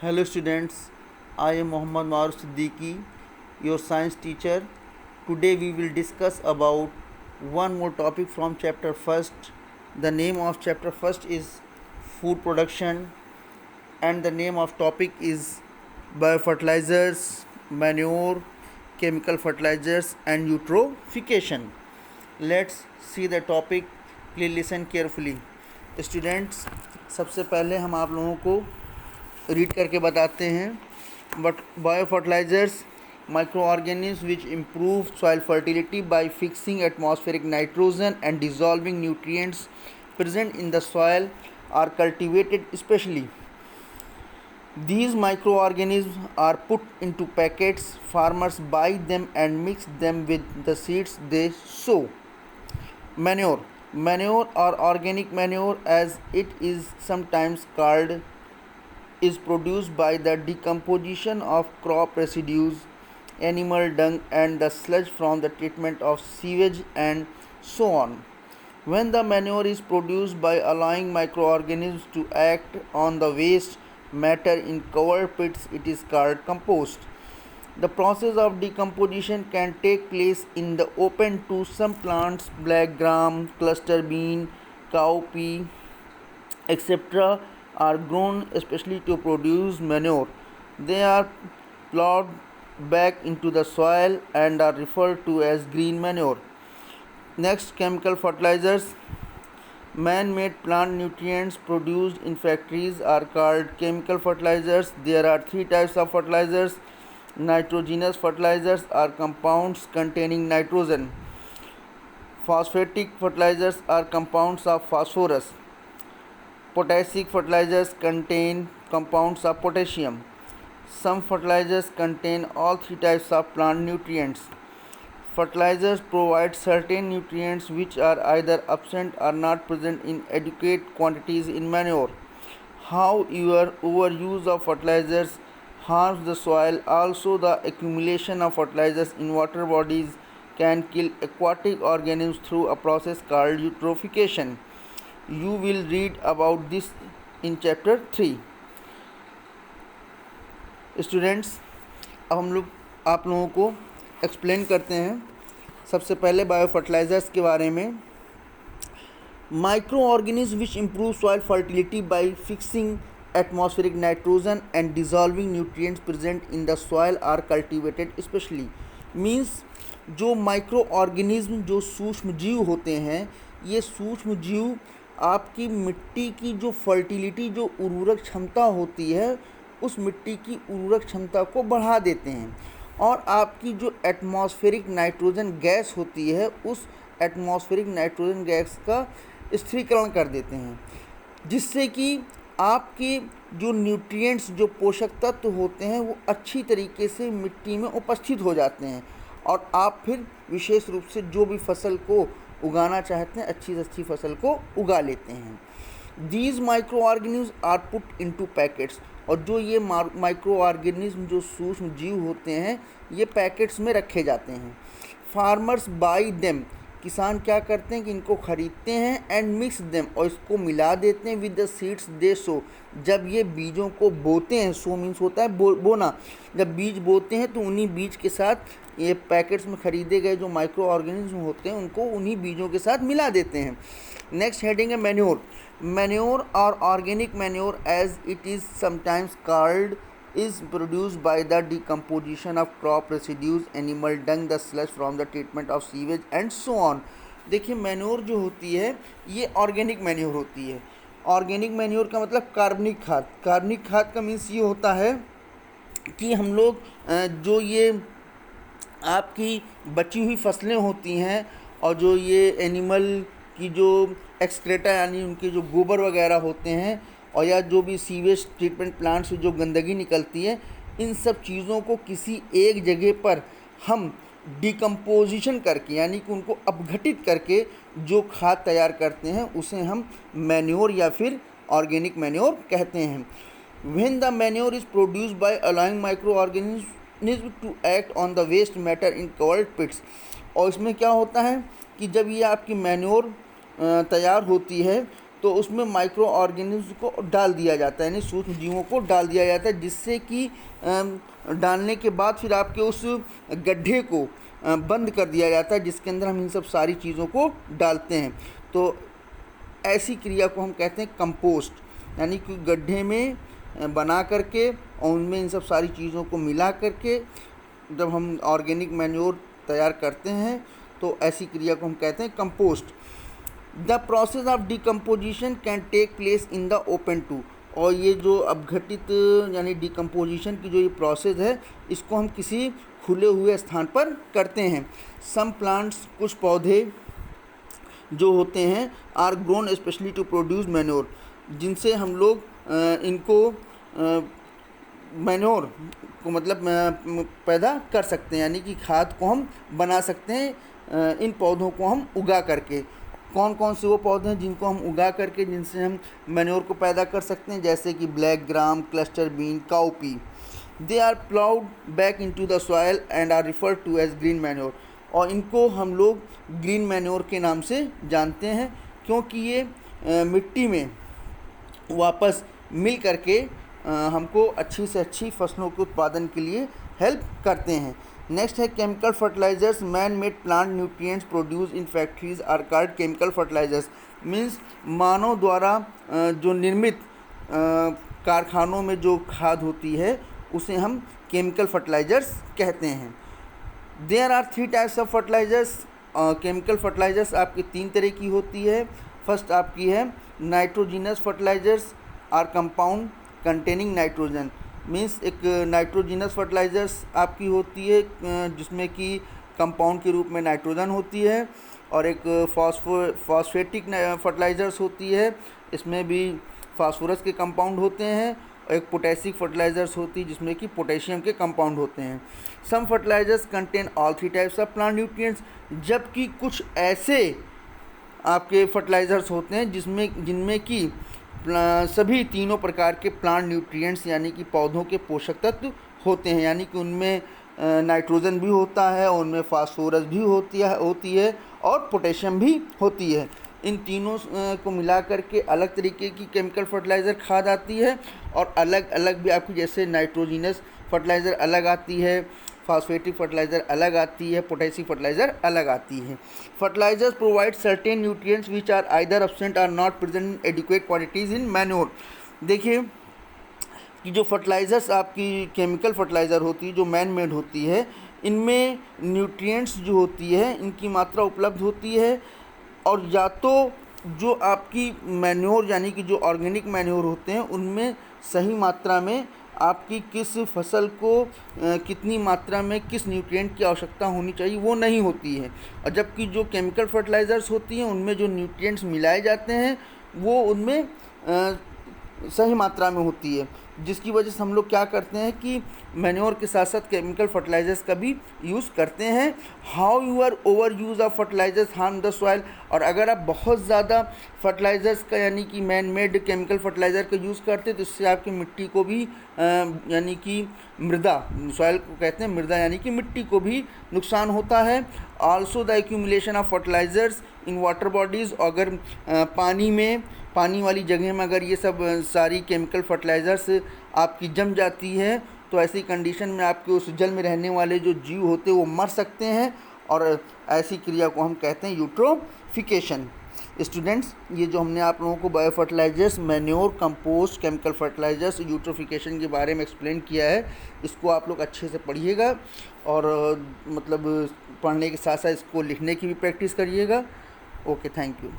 Hello students, I am Mohammad Maruf Siddiqui, your science teacher. Today we will discuss about one more topic from chapter first. The name of chapter first is food production and the name of topic is biofertilizers, manure, chemical fertilizers and eutrophication. Let's see the topic. Please listen carefully. Students, सबसे पहले हम आप लोगों को read करके बताते हैं but bio fertilisers micro organism which improve soil fertility by fixing atmospheric nitrogen and dissolving nutrients present in the soil are cultivated specially. These microorganisms are put into packets. Farmers buy them and mix them with the seeds they sow. Manure or organic manure, as it is sometimes called, is produced by the decomposition of crop residues, animal dung and the sludge from the treatment of sewage and so on. When the manure is produced by allowing microorganisms to act on the waste matter in covered pits, it is called compost. The process of decomposition can take place in the open to some plants, black gram, cluster bean, cowpea, etc. are grown especially to produce manure. They are plowed back into the soil and are referred to as green manure. Next, chemical fertilizers. Man-made plant nutrients produced in factories are called chemical fertilizers. There are three types of fertilizers. Nitrogenous fertilizers are compounds containing nitrogen. Phosphatic fertilizers are compounds of phosphorus. Potassic fertilizers contain compounds of potassium. Some fertilizers contain all three types of plant nutrients. Fertilizers provide certain nutrients which are either absent or not present in adequate quantities in manure. However, overuse of fertilizers harms the soil. Also, the accumulation of fertilizers in water bodies can kill aquatic organisms through a process called eutrophication. You will read about this in chapter 3. Students, अब हम लोग आप लोगों को explain करते हैं सबसे पहले बायो फर्टिलाइजर्स के बारे में. Micro organism which improve soil fertility by fixing atmospheric nitrogen and dissolving nutrients present in the soil are cultivated specially. Means जो माइक्रो ऑर्गेनिज्म जो सूक्ष्म जीव होते हैं, ये सूक्ष्म जीव आपकी मिट्टी की जो फर्टिलिटी, जो उर्वरक क्षमता होती है, उस मिट्टी की उर्वरक क्षमता को बढ़ा देते हैं और आपकी जो एटमॉस्फेरिक नाइट्रोजन गैस होती है, उस एटमॉस्फेरिक नाइट्रोजन गैस का स्थिरीकरण कर देते हैं, जिससे कि आपके जो न्यूट्रिएंट्स, जो पोषक तत्व होते हैं, वो अच्छी तरीके से मिट्टी में उपस्थित हो जाते हैं और आप फिर विशेष रूप से जो भी फसल को उगाना चाहते हैं, अच्छी से अच्छी फसल को उगा लेते हैं. These micro organism are put into packets. और जो ये माइक्रो ऑर्गेनिज्म जो सूक्ष्म जीव होते हैं, ये पैकेट्स में रखे जाते हैं. Farmers by them. किसान क्या करते हैं कि इनको ख़रीदते हैं एंड मिक्स देम, और इसको मिला देते हैं विद द सीड्स दे सो. जब ये बीजों को बोते हैं, सो मीन्स होता है बोना, जब बीज बोते हैं तो उन्हीं बीज के साथ ये पैकेट्स में ख़रीदे गए जो माइक्रो ऑर्गेनिज्म होते हैं, उनको उन्हीं बीजों के साथ मिला देते हैं. नेक्स्ट हेडिंग है मैन्योर. मैन्योर और organic manure, as it is sometimes called, is produced by the decomposition of crop residues, animal dung, the sludge from the treatment of sewage and so on. देखिए, manure जो होती है ये organic manure होती है. Organic manure का मतलब कार्बनिक खाद. कार्बनिक खाद का मीन्स ये होता है कि हम लोग जो ये आपकी बची हुई फसलें होती हैं और जो ये एनिमल की जो एक्सक्रेटा यानी उनके जो गोबर वगैरह होते हैं, और या जो भी सीवेज ट्रीटमेंट प्लांट से जो गंदगी निकलती है, इन सब चीज़ों को किसी एक जगह पर हम डिकम्पोजिशन करके, यानी कि उनको अपघटित करके जो खाद तैयार करते हैं, उसे हम मैन्योर या फिर ऑर्गेनिक मैन्योर कहते हैं. When the manure is produced by allowing microorganism to act on the waste matter in covered pits. और इसमें क्या होता है कि जब ये आपकी मैन्योर तैयार होती है तो उसमें माइक्रो ऑर्गेनिज्म को डाल दिया जाता है, यानी सूक्ष्म जीवों को डाल दिया जाता है, जिससे कि डालने के बाद फिर आपके उस गड्ढे को बंद कर दिया जाता है, जिसके अंदर हम इन सब सारी चीज़ों को डालते हैं। तो ऐसी क्रिया को हम कहते हैं कंपोस्ट, यानी कि गड्ढे में बना करके और उनमें इन सब सारी चीज़ों को मिला करके जब हम ऑर्गेनिक मैन्योर तैयार करते हैं तो ऐसी क्रिया को हम कहते हैं compost. The process of decomposition can take place in the open too, और ये जो अपघटित यानी डिकम्पोजिशन की जो ये प्रोसेस है, इसको हम किसी खुले हुए स्थान पर करते हैं। सम प्लांट्स, कुछ पौधे जो होते हैं, are grown specially to produce manure, जिनसे हम लोग इनको मैन्योर को मतलब पैदा कर सकते हैं, यानी कि खाद को हम बना सकते हैं इन पौधों को हम उगा करके। कौन कौन से वो पौधे हैं जिनको हम उगा करके जिनसे हम मैन्योर को पैदा कर सकते हैं, जैसे कि black gram, cluster bean, cowpea. They are ploughed back into the soil and are referred to as green manure, और इनको हम लोग ग्रीन मैन्योर के नाम से जानते हैं, क्योंकि ये मिट्टी में वापस मिल करके हमको अच्छी से अच्छी फसलों के उत्पादन के लिए हेल्प करते हैं। नेक्स्ट है chemical fertilisers. Man made plant nutrients produce in factories are called chemical fertilisers. Means मानव द्वारा जो निर्मित कारखानों में जो खाद होती है उसे हम केमिकल फर्टिलाइजर्स कहते हैं। There are 3 types of fertilisers. Chemical fertilisers आपकी 3 तरह की होती है। फर्स्ट आपकी है nitrogenous fertilisers are compound containing nitrogen. Means एक नाइट्रोजिनस फर्टिलाइजर्स आपकी होती है जिसमें कि कंपाउंड के रूप में नाइट्रोजन होती है, और एक फॉस्फेटिक फर्टिलाइजर्स होती है, इसमें भी फास्फोरस के कंपाउंड होते हैं, और एक पोटेशिक फर्टिलाइजर्स होती है जिसमें कि पोटेशियम के कंपाउंड होते हैं। Some fertilisers contain all 3 types of plant nutrients, जबकि कुछ ऐसे आपके फर्टिलाइजर्स होते हैं जिनमें कि सभी तीनों प्रकार के प्लांट न्यूट्रिएंट्स यानी कि पौधों के पोषक तत्व होते हैं, यानी कि उनमें नाइट्रोजन भी होता है, और उनमें फास्फोरस भी होती है और पोटेशियम भी होती है। इन तीनों को मिला करके अलग तरीके की केमिकल फर्टिलाइज़र खाद आती है, और अलग अलग भी आपकी जैसे नाइट्रोजिनस फर्टिलाइज़र अलग आती है, फास्फेटिक फर्टिलाइज़र अलग आती है, पोटेशियम फर्टिलाइज़र अलग आती है। Fertilisers provide certain nutrients which are either absent or not present in adequate quantities in manure. देखिए कि जो फर्टिलाइज़र्स आपकी केमिकल फर्टिलाइज़र होती है जो मैन मेड होती है, इनमें न्यूट्रिएंट्स जो होती है इनकी मात्रा उपलब्ध होती है, और या तो जो आपकी मैन्योर यानी कि जो ऑर्गेनिक मैन्योर होते हैं उनमें सही मात्रा में आपकी किस फसल को कितनी मात्रा में किस न्यूट्रिएंट की आवश्यकता होनी चाहिए वो नहीं होती है, और जबकि जो केमिकल फर्टिलाइज़र्स होती हैं उनमें जो न्यूट्रिएंट्स मिलाए जाते हैं वो उनमें सही मात्रा में होती है, जिसकी वजह से हम लोग क्या करते हैं कि मैन्योर के साथ साथ केमिकल फर्टिलाइजर्स का भी यूज़ करते हैं। How your over use of fertilisers harm the soil, और अगर आप बहुत ज़्यादा फर्टिलाइजर्स का यानी कि मैन मेड केमिकल फर्टिलाइज़र का यूज़ करते हैं तो इससे आपकी मिट्टी को भी यानी कि मृदा, सॉइल को कहते हैं मृदा यानी कि मिट्टी को भी नुकसान होता है। Also the accumulation of fertilisers in water bodies, अगर पानी वाली जगह में अगर ये सब सारी केमिकल फर्टिलाइज़र्स आपकी जम जाती है तो ऐसी कंडीशन में आपके उस जल में रहने वाले जो जीव होते हैं वो मर सकते हैं, और ऐसी क्रिया को हम कहते हैं यूट्रोफिकेशन। स्टूडेंट्स, ये जो हमने आप लोगों को bio fertilisers, manure, compost, chemical fertilisers, eutrophication के बारे में एक्सप्लेन किया है, इसको आप लोग अच्छे से पढ़िएगा, और मतलब पढ़ने के साथ साथ इसको लिखने की भी प्रैक्टिस करिएगा। Okay, thank you.